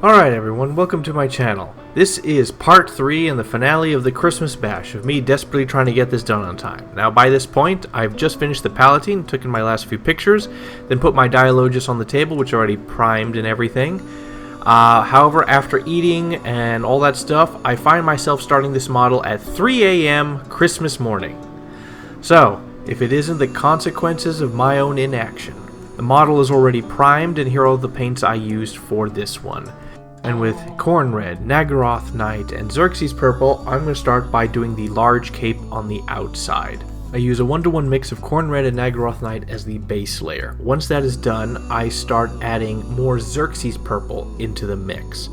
Alright everyone, welcome to my channel. This is part 3 and the finale of the Christmas bash of me desperately trying to get this done on time. Now by this point, I've just finished the palatine, took in my last few pictures, then put my Dialogis on the table, which already primed and everything. However, after eating and all that stuff, I find myself starting this model at 3 AM Christmas morning. So, if it isn't the consequences of my own inaction. The model is already primed, and here are all the paints I used for this one. And with Corn Red, Nagaroth Night, and Xerxes Purple, I'm going to start by doing the large cape on the outside. I use a 1-to-1 mix of Corn Red and Nagaroth Night as the base layer. Once that is done, I start adding more Xerxes Purple into the mix.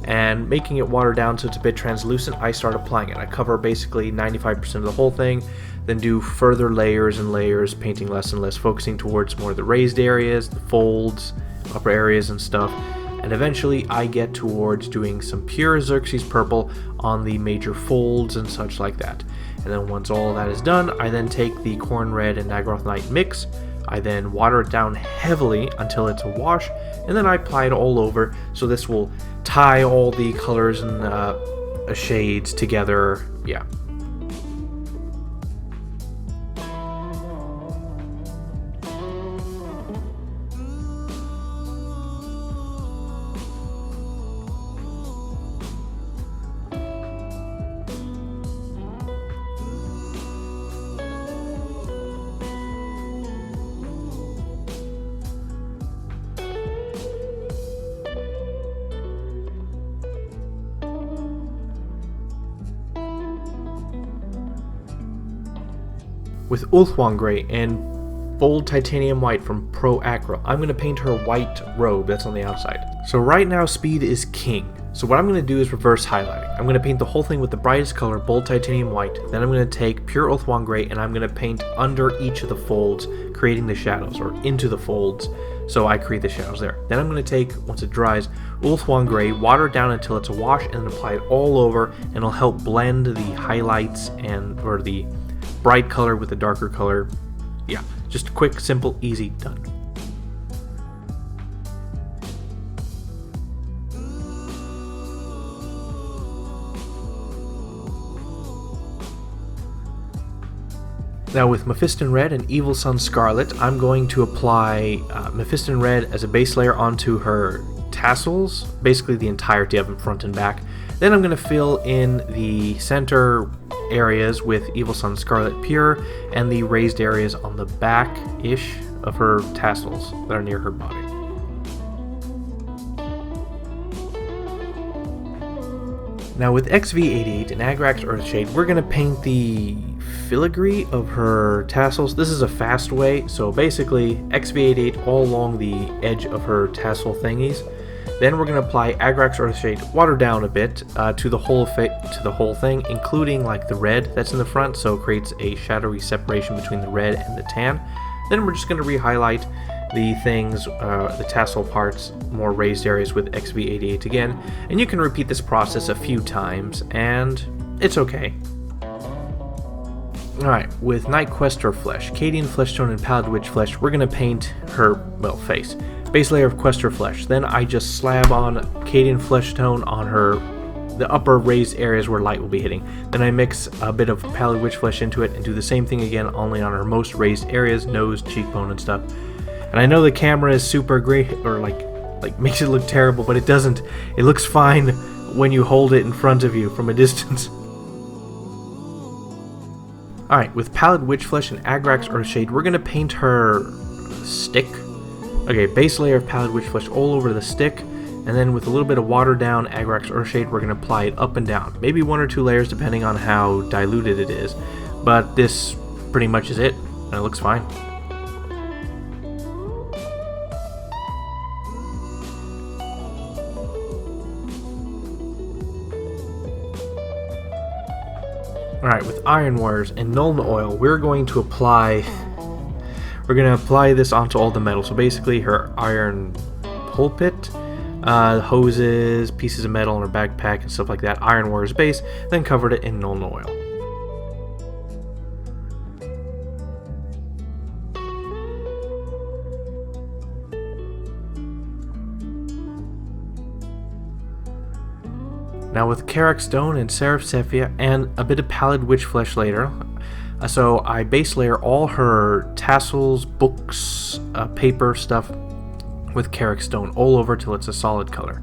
And making it watered down so it's a bit translucent, I start applying it. I cover basically 95% of the whole thing, then do further layers and layers, painting less and less, focusing towards more of the raised areas, the folds, upper areas and stuff. And eventually I get towards doing some pure Xerxes Purple on the major folds and such like that. And then once all of that is done, I then take the Corn Red and Nagaroth Night mix, I then water it down heavily until it's a wash, and then I apply it all over, so this will tie all the colors and shades together, yeah. With Ulthuan Grey and Bold Titanium White from Pro Acro, I'm going to paint her white robe that's on the outside. So right now speed is king. So what I'm going to do is reverse highlighting. I'm going to paint the whole thing with the brightest color, Bold Titanium White. Then I'm going to take pure Ulthuan Grey and I'm going to paint under each of the folds, creating the shadows, or into the folds, so I create the shadows there. Then I'm going to take, once it dries, Ulthuan Grey, water it down until it's a wash, and then apply it all over, and it'll help blend the highlights or the bright color with the darker color. Yeah, just quick, simple, easy, done. Now with Mephiston Red and Evil Sun Scarlet, I'm going to apply Mephiston Red as a base layer onto her tassels, basically the entirety of them, front and back. Then I'm going to fill in the center areas with Evil Sun Scarlet Pure and the raised areas on the back-ish of her tassels that are near her body. Now with XV88 and Agrax Earthshade, we're going to paint the filigree of her tassels. This is a fast way, so basically XV88 all along the edge of her tassel thingies. Then we're going to apply Agrax Earthshade, water down a bit, to the whole thing, including like the red that's in the front, so it creates a shadowy separation between the red and the tan. Then we're just going to re-highlight the things, the tassel parts, more raised areas with XV88 again, and you can repeat this process a few times, and it's okay. Alright, with Night Questor Flesh, Cadian Flesh Tone, and Pallid Witch Flesh, we're going to paint her, well, face. Base layer of Questor Flesh. Then I just slab on Cadian Flesh Tone on the upper raised areas where light will be hitting. Then I mix a bit of Pallid Witch Flesh into it and do the same thing again, only on her most raised areas, nose, cheekbone, and stuff. And I know the camera is super great, or like makes it look terrible, but it doesn't. It looks fine when you hold it in front of you from a distance. Alright, with Pallid Witch Flesh and Agrax Earthshade, we're going to paint her stick. Okay, base layer of Pallid Witch Flesh all over the stick, and then with a little bit of watered down Agrax Earthshade, we're going to apply it up and down. Maybe 1 or 2 layers depending on how diluted it is, but this pretty much is it, and it looks fine. Alright, with Iron Wires and Nuln Oil, we're going to apply this onto all the metal. So basically her iron pulpit, hoses, pieces of metal in her backpack and stuff like that, Iron Wires base, then covered it in Nuln Oil. Now with Carrick Stone and Seraph Sepia and a bit of Pallid Witch Flesh later, so I base layer all her tassels, books, paper stuff with Carrick Stone all over till it's a solid color.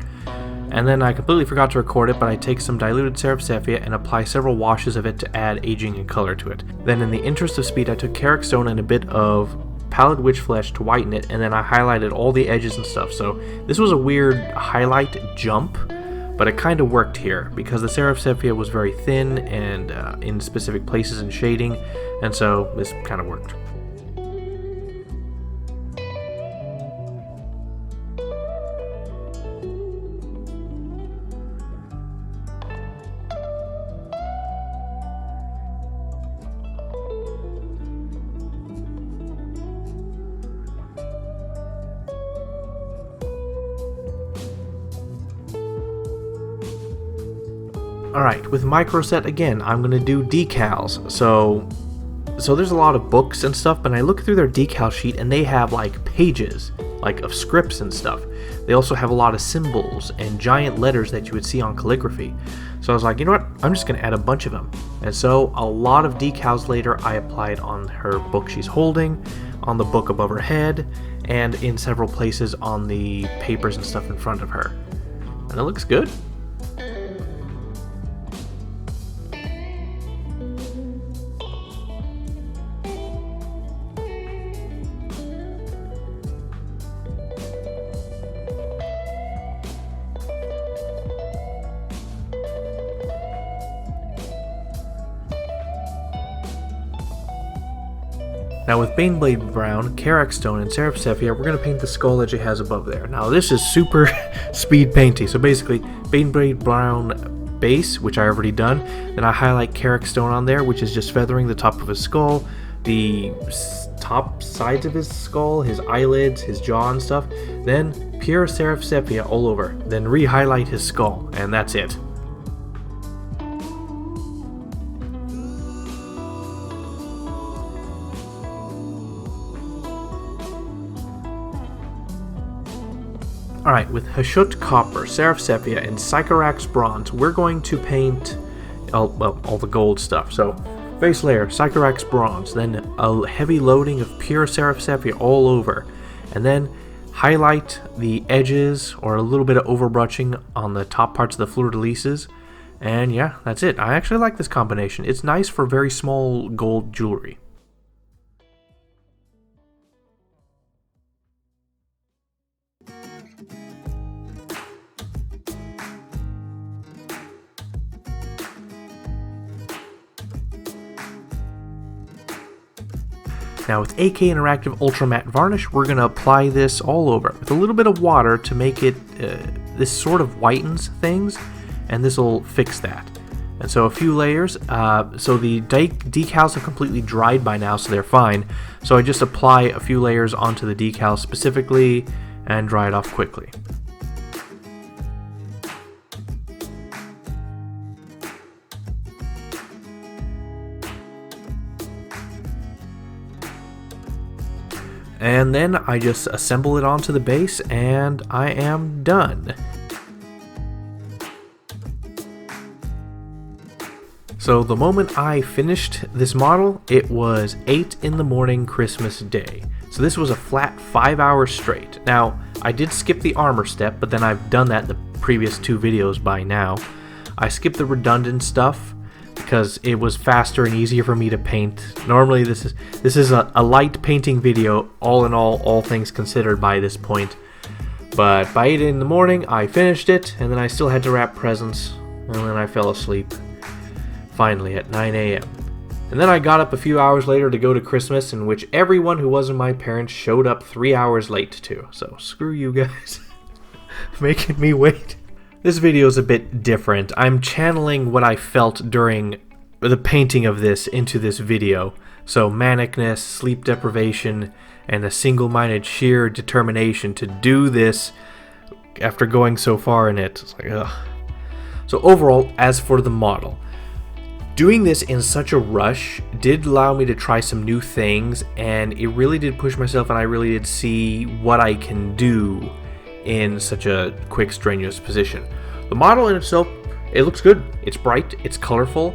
And then I completely forgot to record it, but I take some diluted Seraph Sepia and apply several washes of it to add aging and color to it. Then in the interest of speed, I took Carrick Stone and a bit of Pallid Witch Flesh to whiten it, and then I highlighted all the edges and stuff. So this was a weird highlight jump, but it kind of worked here because the Seraph Sepia was very thin and in specific places and shading, and so this kind of worked. Alright, with microset again, I'm going to do decals. So there's a lot of books and stuff, but I look through their decal sheet and they have like pages like of scripts and stuff. They also have a lot of symbols and giant letters that you would see on calligraphy. So I was like, you know what, I'm just going to add a bunch of them. And so a lot of decals later I applied on her book she's holding, on the book above her head, and in several places on the papers and stuff in front of her. And it looks good. Now with Baneblade Brown, Carrick Stone, and Seraph Sepia, we're going to paint the skull that she has above there. Now this is super speed painting, so basically Baneblade Brown base, which I already done, then I highlight Carrick Stone on there, which is just feathering the top of his skull, the top sides of his skull, his eyelids, his jaw and stuff, then pure Seraph Sepia all over, then re-highlight his skull, and that's it. Alright, with Hashut Copper, Seraph Sepia, and Sycorax Bronze, we're going to paint all the gold stuff. So, base layer, Sycorax Bronze, then a heavy loading of pure Seraph Sepia all over, and then highlight the edges or a little bit of overbrushing on the top parts of the fleur-de-lises, and yeah, that's it. I actually like this combination. It's nice for very small gold jewelry. Now with AK Interactive Ultra Matte Varnish, we're going to apply this all over with a little bit of water to make it, this sort of whitens things, and this will fix that. And so a few layers, so the decals have completely dried by now, so they're fine. So I just apply a few layers onto the decals specifically and dry it off quickly. And then I just assemble it onto the base and I am done. So the moment I finished this model, it was 8 in the morning Christmas Day. So this was a flat 5 hours straight. Now, I did skip the armor step, but then I've done that in the previous 2 videos by now. I skipped the redundant stuff because it was faster and easier for me to paint. Normally this is a light painting video, all in all things considered by this point. But by 8 in the morning I finished it, and then I still had to wrap presents, and then I fell asleep finally at 9 a.m. And then I got up a few hours later to go to Christmas, in which everyone who wasn't my parents showed up 3 hours late too. So screw you guys making me wait. This video is a bit different. I'm channeling what I felt during the painting of this into this video. So manicness, sleep deprivation, and a single-minded sheer determination to do this after going so far in it. It's like, ugh. So overall, as for the model, doing this in such a rush did allow me to try some new things, and it really did push myself, and I really did see what I can do in such a quick, strenuous position. The model in itself It looks good. It's bright. It's colorful.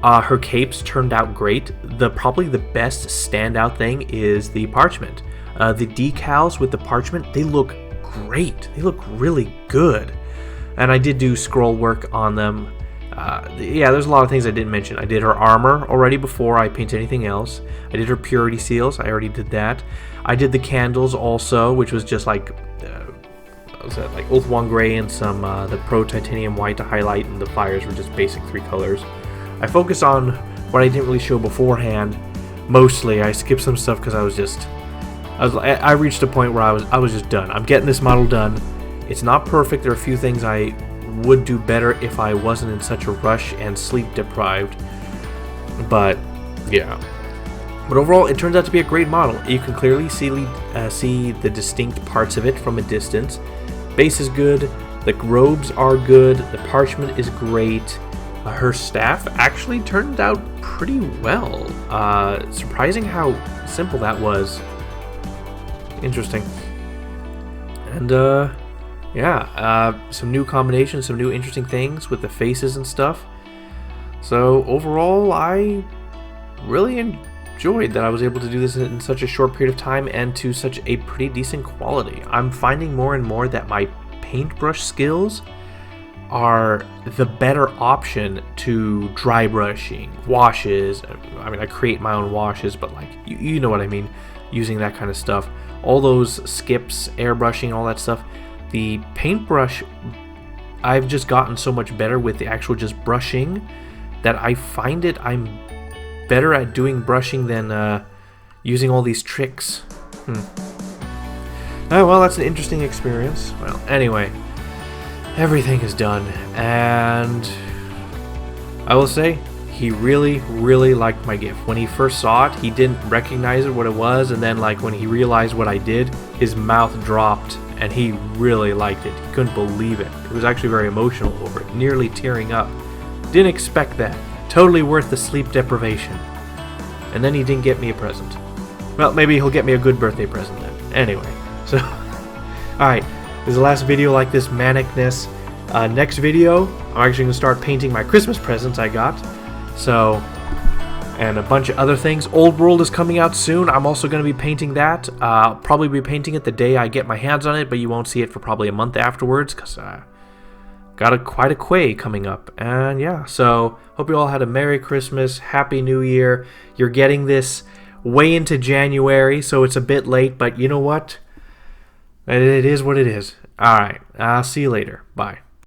Her capes turned out great. Probably the best standout thing is the parchment. The decals with the parchment, they look great. They look really good. And I did do scroll work on them. Yeah, there's a lot of things I didn't mention. I did her armor already before I paint anything else. I did her purity seals. I already did that. I did the candles also, which was just like, what was that, like Oath One Gray and some the Pro Titanium White to highlight, and the fires were just basic 3 colors. I focused on what I didn't really show beforehand. Mostly, I skipped some stuff because I reached a point where I was just done. I'm getting this model done. It's not perfect. There are a few things I would do better if I wasn't in such a rush and sleep deprived. But yeah. But overall, it turns out to be a great model. You can clearly see the distinct parts of it from a distance. Base is good. The robes are good. The parchment is great. Her staff actually turned out pretty well. Surprising how simple that was. Interesting. And yeah, some new combinations, some new interesting things with the faces and stuff. So overall, I really enjoyed that I was able to do this in such a short period of time and to such a pretty decent quality. I'm finding more and more that my paintbrush skills are the better option to dry brushing, washes. I mean, I create my own washes, but like, you know what I mean, using that kind of stuff. All those skips, airbrushing, all that stuff. The paintbrush, I've just gotten so much better with the actual just brushing that I find I'm better at doing brushing than using all these tricks. Oh, well, that's an interesting experience. Well, anyway, everything is done, and I will say, he really, really liked my gift. When he first saw it, he didn't recognize what it was, and then like when he realized what I did, his mouth dropped, and he really liked it. He couldn't believe it. He was actually very emotional over it, nearly tearing up. Didn't expect that. Totally worth the sleep deprivation. And then he didn't get me a present. Well, maybe he'll get me a good birthday present then. Anyway, so, alright, this is the last video like this manicness. Next video, I'm actually going to start painting my Christmas presents I got. So, and a bunch of other things. Old World is coming out soon. I'm also going to be painting that. I'll probably be painting it the day I get my hands on it, but you won't see it for probably a month afterwards, because got quite a quay coming up. And yeah, so hope you all had a Merry Christmas, Happy New Year. You're getting this way into January, so it's a bit late, but you know what? It is what it is. Alright, I'll see you later. Bye.